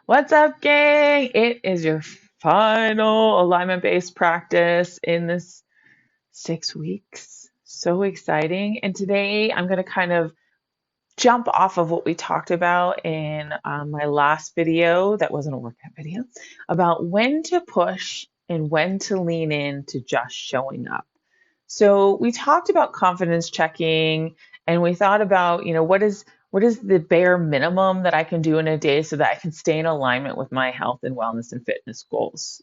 What's up, gang? It is your final alignment-based practice in this 6 weeks. So exciting. And today I'm going to kind of jump off of what we talked about in my last video, that wasn't a workout video, about when to push and when to lean in to just showing up. So we talked about confidence checking, and we thought about, what is the bare minimum that I can do in a day so that I can stay in alignment with my health and wellness and fitness goals.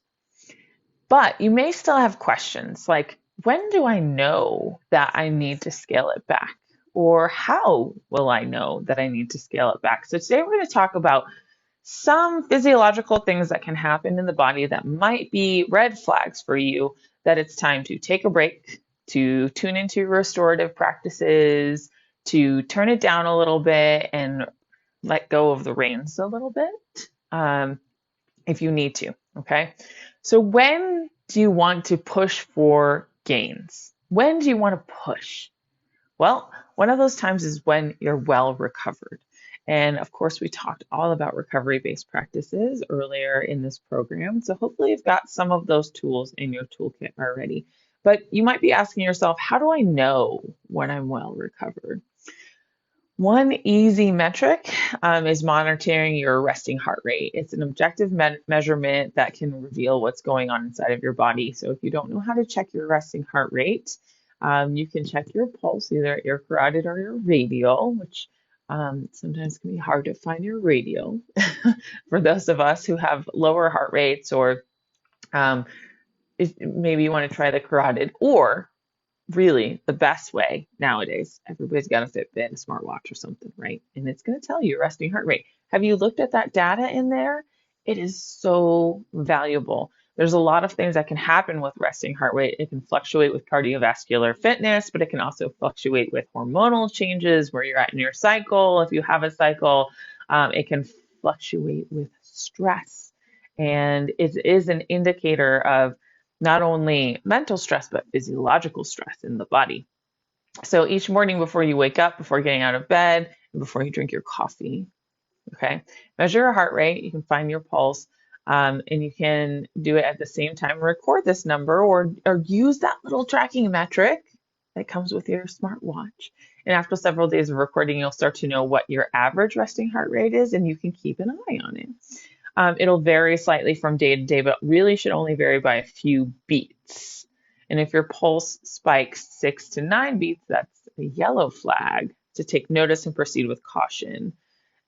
But you may still have questions like, when do I know that I need to scale it back? Or how will I know that I need to scale it back? So today we're going to talk about some physiological things that can happen in the body that might be red flags for you, that it's time to take a break, to tune into restorative practices, to turn it down a little bit and let go of the reins a little bit, um, if you need to. Okay. So, when do you want to push for gains? When do you want to push? Well, one of those times is when you're well recovered. And of course, we talked all about recovery based practices earlier in this program. So hopefully, you've got some of those tools in your toolkit already. But you might be asking yourself, how do I know when I'm well recovered? One easy metric is monitoring your resting heart rate. It's an objective measurement that can reveal what's going on inside of your body. So if you don't know how to check your resting heart rate, you can check your pulse either at your carotid or your radial, which sometimes can be hard to find your radial for those of us who have lower heart rates, or um, maybe you want to try the carotid, or really the best way nowadays, everybody's got a Fitbit, a smartwatch or something, right? And it's going to tell you your resting heart rate. Have you looked at that data in there? It is so valuable. There's a lot of things that can happen with resting heart rate. It can fluctuate with cardiovascular fitness, but it can also fluctuate with hormonal changes, where you're at in your cycle. If you have a cycle, it can fluctuate with stress. And it is an indicator of not only mental stress, but physiological stress in the body. So each morning before you wake up, before getting out of bed, and before you drink your coffee, okay, measure your heart rate. You can find your pulse, and you can do it at the same time. Record this number, or use that little tracking metric that comes with your smartwatch. And after several days of recording, you'll start to know what your average resting heart rate is, and you can keep an eye on it. It'll vary slightly from day to day, but really should only vary by a few beats. And if your pulse spikes 6 to 9 beats, that's a yellow flag to take notice and proceed with caution.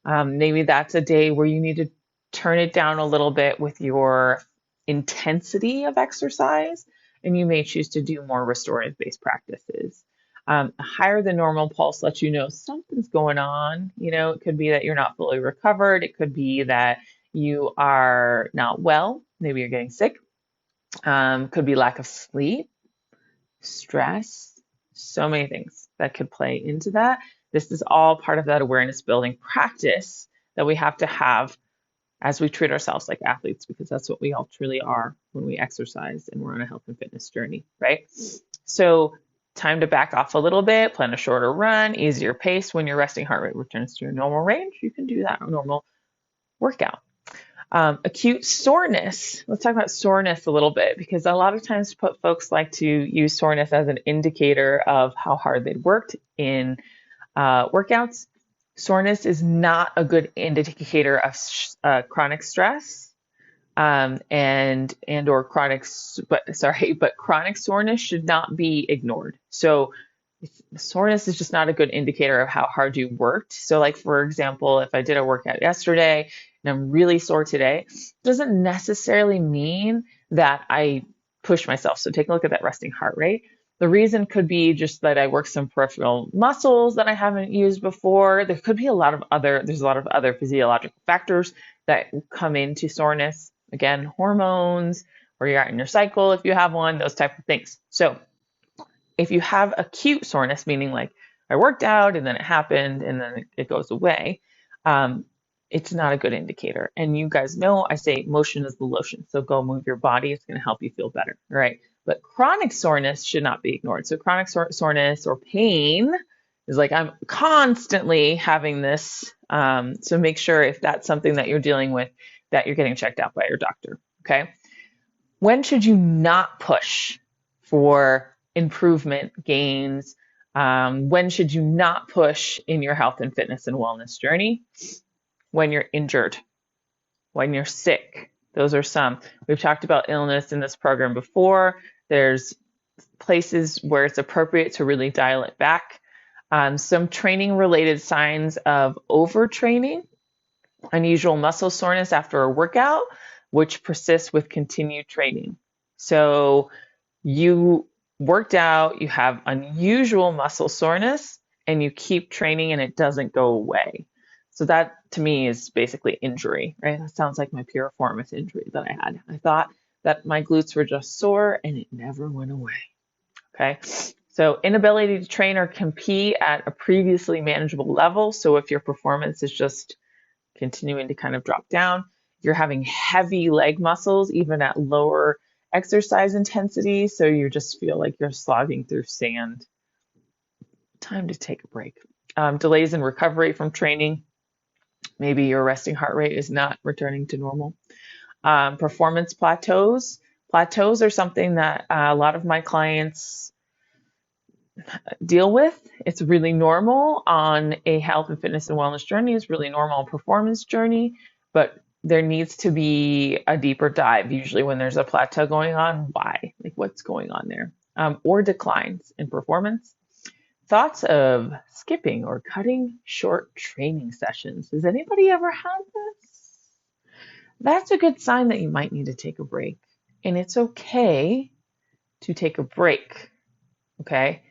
Maybe that's a day where you need to turn it down a little bit with your intensity of exercise, and you may choose to do more restorative based practices. A higher than normal pulse lets you know something's going on. It could be that you're not fully recovered. It could be that you are not well. Maybe you're getting sick. Could be lack of sleep, stress, so many things that could play into that. This is all part of that awareness building practice that we have to have as we treat ourselves like athletes, because that's what we all truly are when we exercise and we're on a health and fitness journey, right? So, time to back off a little bit, plan a shorter run, easier pace. When your resting heart rate returns to your normal range, you can do that normal workout. Acute soreness. Let's talk about soreness a little bit, because a lot of times folks like to use soreness as an indicator of how hard they'd worked in workouts. Soreness is not a good indicator of chronic stress, and or but chronic soreness should not be ignored. So soreness is just not a good indicator of how hard you worked. So, like, for example, if I did a workout yesterday and I'm really sore today, it doesn't necessarily mean that I pushed myself. So take a look at that resting heart rate. The reason could be just that I worked some peripheral muscles that I haven't used before. There's a lot of other physiological factors that come into soreness. Again, hormones, where you're at in your cycle, if you have one, those type of things. So if you have acute soreness, meaning like I worked out and then it happened and then it goes away, it's not a good indicator. And you guys know I say motion is the lotion. So go move your body. It's going to help you feel better, right? But chronic soreness should not be ignored. So chronic soreness or pain is like, I'm constantly having this. So make sure if that's something that you're dealing with, that you're getting checked out by your doctor. Okay. When should you not push for improvement gains? When should you not push in your health and fitness and wellness journey? When you're injured, when you're sick. Those are some. We've talked about illness in this program before. There's places where it's appropriate to really dial it back. Some training related signs of overtraining, unusual muscle soreness after a workout, which persists with continued training. So you worked out, you have unusual muscle soreness, and you keep training and it doesn't go away. So that to me is basically injury, right? That sounds like my piriformis injury that I had. I thought that my glutes were just sore and it never went away. Okay. So inability to train or compete at a previously manageable level. So if your performance is just continuing to kind of drop down, you're having heavy leg muscles, even at lower exercise intensity. So you just feel like you're slogging through sand. Time to take a break. Delays in recovery from training. Maybe your resting heart rate is not returning to normal. Performance plateaus. Plateaus are something that a lot of my clients deal with. It's really normal on a health and fitness and wellness journey. It's really normal performance journey, but there needs to be a deeper dive. Usually when there's a plateau going on, why? Like what's going on there? Or declines in performance. Thoughts of skipping or cutting short training sessions. Has anybody ever had this? That's a good sign that you might need to take a break. And it's okay to take a break. Okay?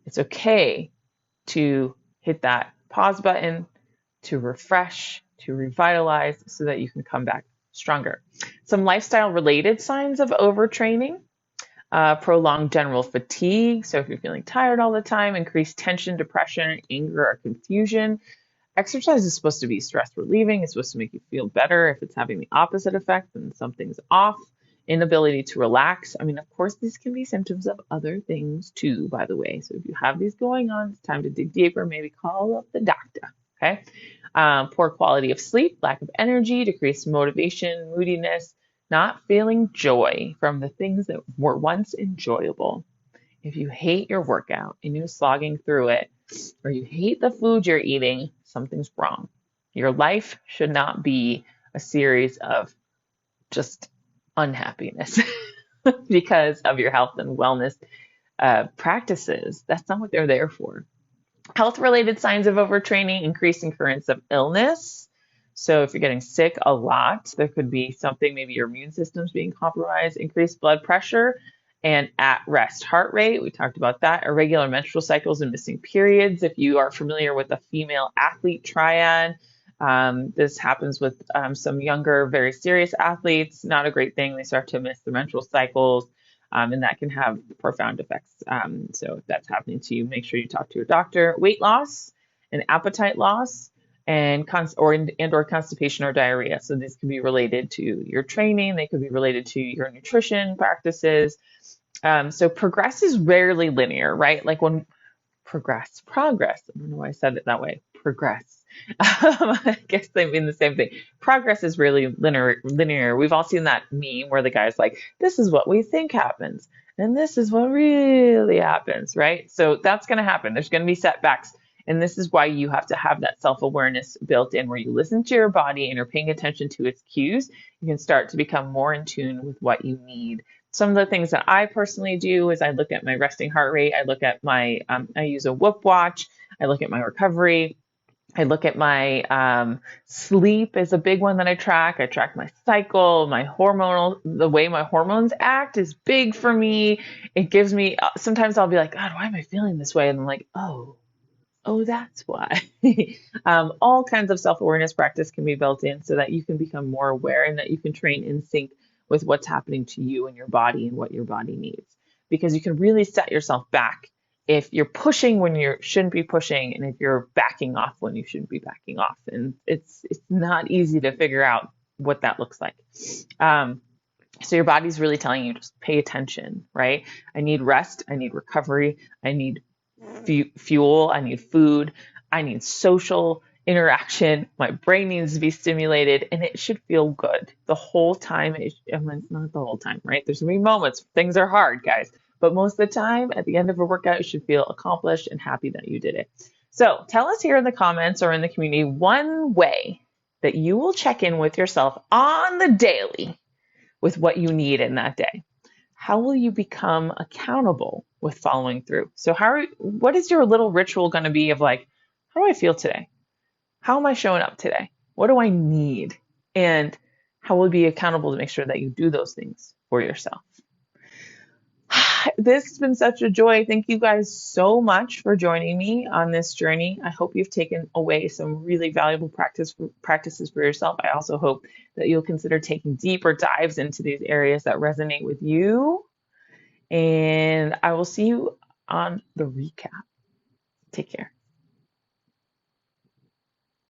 It's okay to hit that pause button, to refresh, to revitalize so that you can come back stronger. Some lifestyle related signs of overtraining. Prolonged general fatigue. So if you're feeling tired all the time, increased tension, depression, anger, or confusion. Exercise is supposed to be stress relieving. It's supposed to make you feel better. If it's having the opposite effect, then something's off. Inability to relax. I mean, of course, these can be symptoms of other things too, by the way. So if you have these going on, it's time to dig deeper. Maybe call up the doctor. Okay. Poor quality of sleep, lack of energy, decreased motivation, moodiness, not feeling joy from the things that were once enjoyable. If you hate your workout and you're slogging through it, or you hate the food you're eating, something's wrong. Your life should not be a series of just unhappiness because of your health and wellness practices. That's not what they're there for. Health-related signs of overtraining, increased occurrence of illness. So if you're getting sick a lot, there could be something, maybe your immune system's being compromised, increased blood pressure, and at-rest heart rate. We talked about that. Irregular menstrual cycles and missing periods. If you are familiar with the female athlete triad, this happens with some younger, very serious athletes. Not a great thing. They start to miss the menstrual cycles, and that can have profound effects. So if that's happening to you, make sure you talk to your doctor. Weight loss and appetite loss, and or constipation or diarrhea. So these can be related to your training. They could be related to your nutrition practices. So progress is rarely linear, right? Like when progress. I don't know why I said it that way. Progress. I guess they mean the same thing. Progress is really linear. We've all seen that meme where the guy's like, this is what we think happens, and this is what really happens, right? So that's going to happen. There's going to be setbacks. And this is why you have to have that self-awareness built in where you listen to your body and you're paying attention to its cues. You can start to become more in tune with what you need. Some of the things that I personally do is I look at my resting heart rate. I look at my, I use a Whoop watch. I look at my recovery. I look at my sleep is a big one that I track. I track my cycle, my hormonal, the way my hormones act is big for me. It gives me, sometimes I'll be like, God, why am I feeling this way? And I'm like, oh, that's why. All kinds of self-awareness practice can be built in so that you can become more aware and that you can train in sync with what's happening to you and your body and what your body needs. Because you can really set yourself back if you're pushing when you shouldn't be pushing, and if you're backing off when you shouldn't be backing off. And it's not easy to figure out what that looks like. So your body's really telling you, just pay attention, right? I need rest. I need recovery. I need fuel, I need food, I need social interaction, my brain needs to be stimulated, and it should feel good the whole time. I mean, not the whole time, right? There's gonna be moments, things are hard, guys, but most of the time at the end of a workout, you should feel accomplished and happy that you did it. So tell us here in the comments or in the community one way that you will check in with yourself on the daily with what you need in that day. How will you become accountable with following through? So what is your little ritual going to be of like, how do I feel today? How am I showing up today? What do I need? And how will you be accountable to make sure that you do those things for yourself? This has been such a joy. Thank you guys so much for joining me on this journey. I hope you've taken away some really valuable practices for yourself. I also hope that you'll consider taking deeper dives into these areas that resonate with you. And I will see you on the recap. Take care.